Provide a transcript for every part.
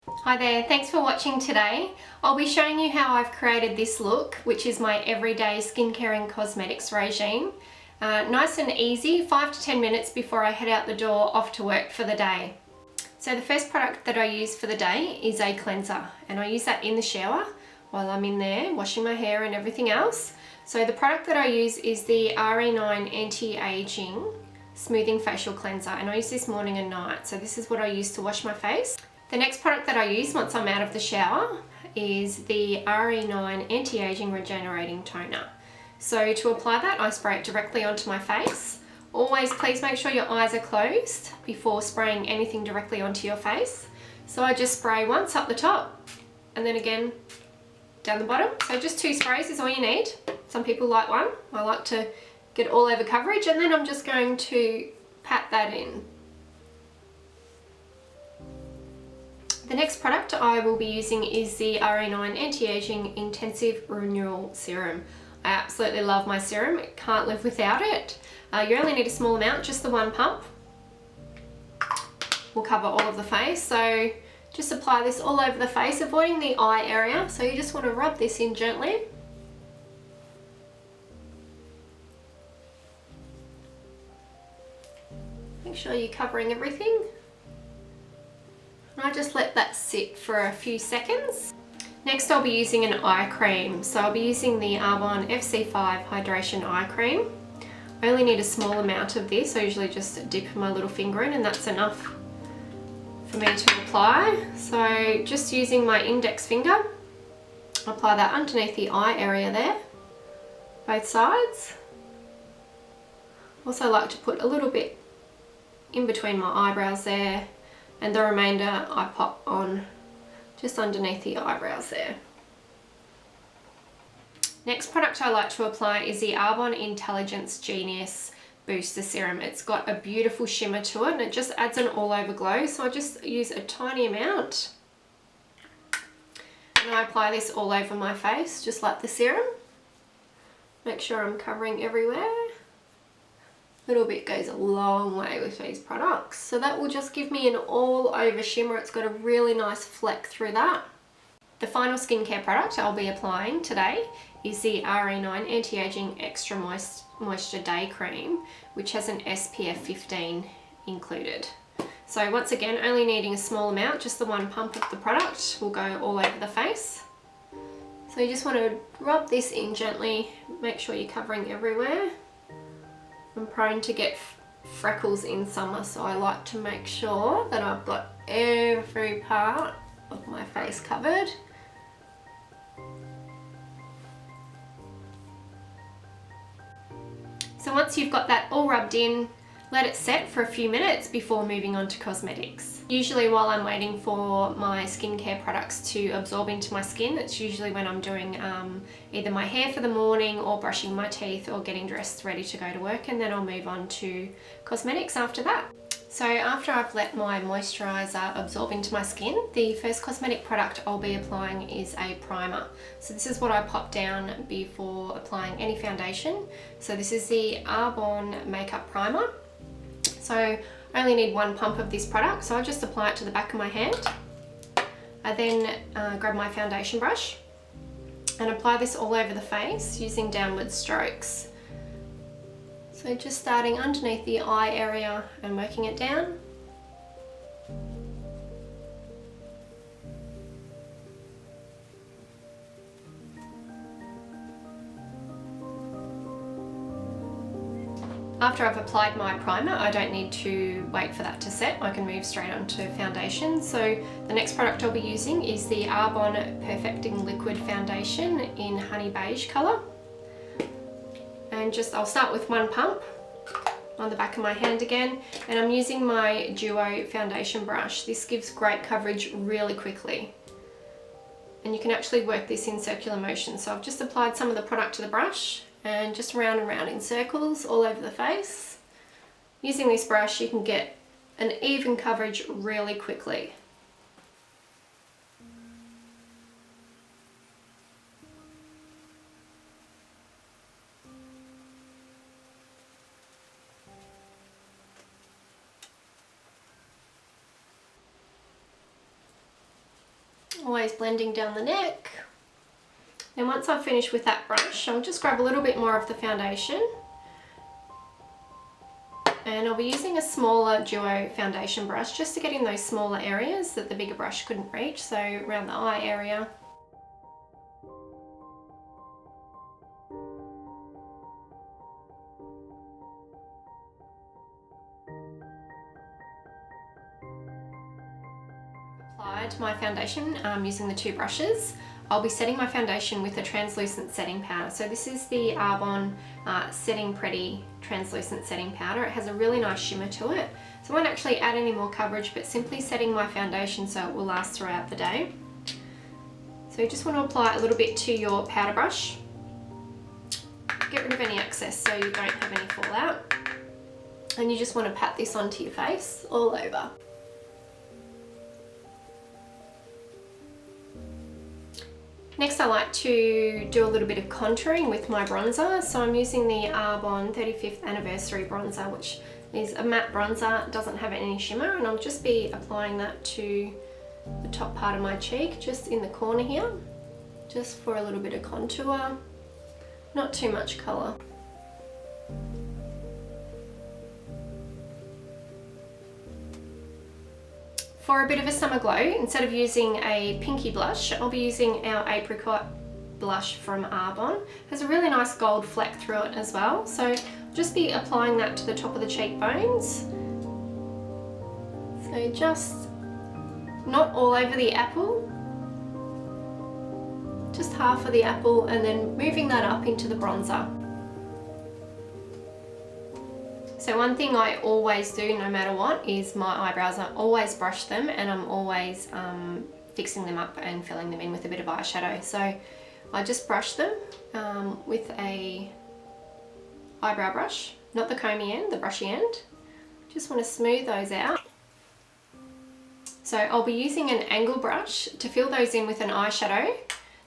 Hi there, thanks for watching today. I'll be showing you how I've created this look, which is my everyday skincare and cosmetics regime. Nice and easy, 5 to 10 minutes before I head out the door off to work for the day. So the first product that I use for the day is a cleanser, and I use that in the shower while I'm in there washing my hair and everything else. So the product that I use is the RE9 Anti-Aging Smoothing Facial Cleanser, and I use this morning and night. So this is what I use to wash my face. The next product that I use once I'm out of the shower is the RE9 Anti-Aging Regenerating Toner. So to apply that, I spray it directly onto my face. Always please make sure your eyes are closed before spraying anything directly onto your face. So I just spray once up the top and then again down the bottom. So just 2 sprays is all you need. Some people like 1. I like to get all over coverage, and then I'm just going to pat that in. The next product I will be using is the RE9 Anti-Aging Intensive Renewal Serum. I absolutely love my serum, can't live without it. You only need a small amount, just the 1 pump. Will cover all of the face, so just apply this all over the face, avoiding the eye area. So you just want to rub this in gently. Make sure you're covering everything. I just let that sit for a few seconds. Next I'll be using an eye cream. So I'll be using the Arbonne FC5 Hydration Eye Cream. I only need a small amount of this. I usually just dip my little finger in and that's enough for me to apply. So just using my index finger, apply that underneath the eye area there, both sides. Also like to put a little bit in between my eyebrows there, and the remainder I pop on just underneath the eyebrows there. Next product I like to apply is the Arbonne Intelligence Genius Booster Serum. It's got a beautiful shimmer to it and it just adds an all over glow, so I just use a tiny amount and I apply this all over my face just like the serum. Make sure I'm covering everywhere. A little bit goes a long way with these products. So that will just give me an all over shimmer. It's got a really nice fleck through that. The final skincare product I'll be applying today is the RE9 Anti-Aging Extra Moisture Day Cream, which has an SPF 15 included. So once again, only needing a small amount, just the 1 pump of the product will go all over the face. So you just want to rub this in gently, make sure you're covering everywhere. I'm prone to get freckles in summer, so I like to make sure that I've got every part of my face covered. So once you've got that all rubbed in, let it set for a few minutes before moving on to cosmetics. Usually while I'm waiting for my skincare products to absorb into my skin, it's usually when I'm doing either my hair for the morning or brushing my teeth or getting dressed ready to go to work, and then I'll move on to cosmetics after that. So after I've let my moisturiser absorb into my skin, the first cosmetic product I'll be applying is a primer. So this is what I pop down before applying any foundation. So this is the Arbonne Makeup Primer. So I only need 1 pump of this product, so I'll just apply it to the back of my hand. I then grab my foundation brush and apply this all over the face using downward strokes. So just starting underneath the eye area and working it down. After I've applied my primer, I don't need to wait for that to set. I can move straight on to foundation. So the next product I'll be using is the Arbonne Perfecting Liquid Foundation in Honey Beige colour. And I'll start with 1 pump on the back of my hand again, and I'm using my Duo foundation brush. This gives great coverage really quickly. And you can actually work this in circular motion. So I've just applied some of the product to the brush and just round and round in circles all over the face. Using this brush you can get an even coverage really quickly. always blending down the neck. And once I've finished with that brush, I'll just grab a little bit more of the foundation. And I'll be using a smaller duo foundation brush just to get in those smaller areas that the bigger brush couldn't reach, so around the eye area. Applied my foundation using the two brushes. I'll be setting my foundation with a translucent setting powder. So this is the Arbonne Setting Pretty translucent setting powder. It has a really nice shimmer to it. So I won't actually add any more coverage, but simply setting my foundation so it will last throughout the day. So you just want to apply a little bit to your powder brush. Get rid of any excess so you don't have any fallout. And you just want to pat this onto your face all over. Next, I like to do a little bit of contouring with my bronzer. So I'm using the Arbonne 35th Anniversary Bronzer, which is a matte bronzer, doesn't have any shimmer, and I'll just be applying that to the top part of my cheek, just in the corner here, just for a little bit of contour, not too much colour. For a bit of a summer glow, instead of using a pinky blush, I'll be using our Apricot blush from Arbonne. It has a really nice gold fleck through it as well, so I'll just be applying that to the top of the cheekbones. So just not all over the apple, just half of the apple, and then moving that up into the bronzer. So one thing I always do no matter what is my eyebrows. I always brush them, and I'm always fixing them up and filling them in with a bit of eyeshadow. So I just brush them with a eyebrow brush, not the comby end, the brushy end. Just want to smooth those out. So I'll be using an angle brush to fill those in with an eyeshadow.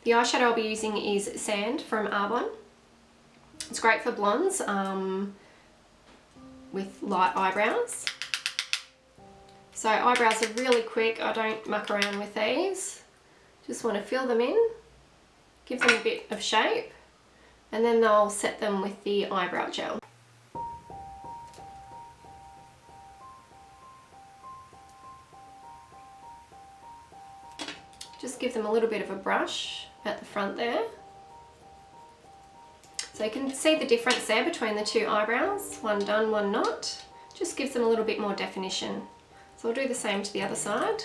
The eyeshadow I'll be using is Sand from Arbonne. It's great for blondes. With light eyebrows. So eyebrows are really quick, I don't muck around with these. Just want to fill them in, give them a bit of shape, and then I'll set them with the eyebrow gel. Just give them a little bit of a brush at the front there. So you can see the difference there between the two eyebrows, one done, one not. Just gives them a little bit more definition. So I'll do the same to the other side.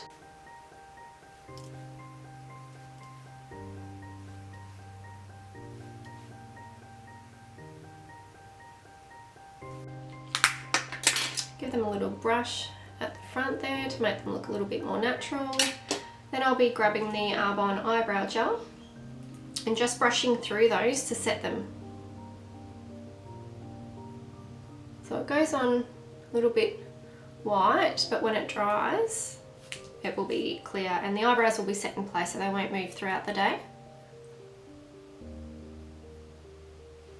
Give them a little brush at the front there to make them look a little bit more natural. Then I'll be grabbing the Arbonne eyebrow gel and just brushing through those to set them. So it goes on a little bit white, but when it dries, it will be clear, and the eyebrows will be set in place so they won't move throughout the day.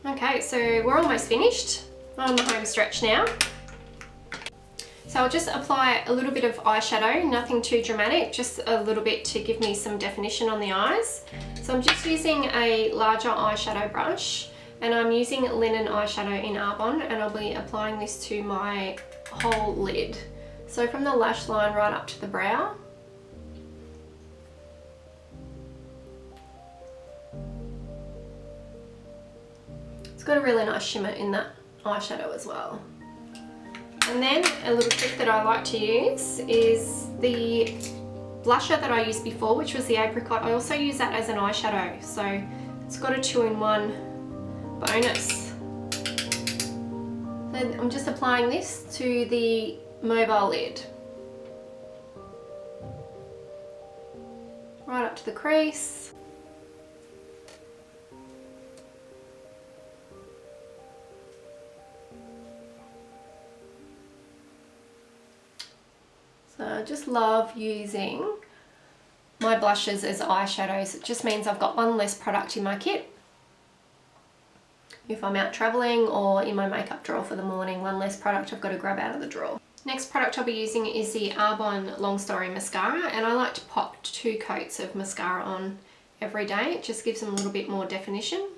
Okay, so we're almost finished. I'm on the home stretch now. So I'll just apply a little bit of eyeshadow, nothing too dramatic, just a little bit to give me some definition on the eyes. So I'm just using a larger eyeshadow brush, and I'm using linen eyeshadow in Arbonne, and I'll be applying this to my whole lid. So from the lash line right up to the brow. It's got a really nice shimmer in that eyeshadow as well. And then a little trick that I like to use is the blusher that I used before, which was the Apricot. I also use that as an eyeshadow, so it's got a 2-in-1 bonus. Then I'm just applying this to the mobile lid. Right up to the crease. So I just love using my blushes as eyeshadows. It just means I've got one less product in my kit. If I'm out traveling or in my makeup drawer for the morning, one less product I've got to grab out of the drawer. Next product I'll be using is the Arbonne Long Story Mascara, and I like to pop 2 coats of mascara on every day. It just gives them a little bit more definition.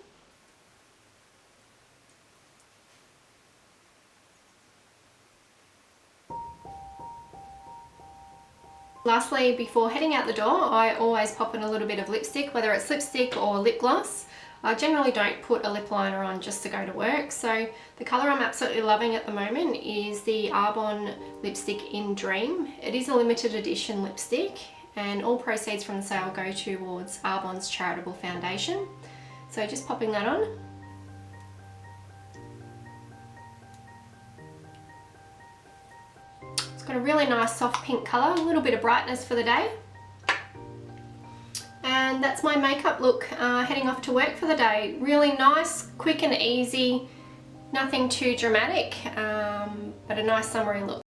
Lastly, before heading out the door, I always pop in a little bit of lipstick, whether it's lipstick or lip gloss. I generally don't put a lip liner on just to go to work, so the colour I'm absolutely loving at the moment is the Arbonne lipstick in Dream. It is a limited edition lipstick, and all proceeds from the sale go towards Arbonne's charitable foundation. So just popping that on. It's got a really nice soft pink colour, a little bit of brightness for the day. And that's my makeup look heading off to work for the day. Really nice, quick and easy, nothing too dramatic, but a nice summery look.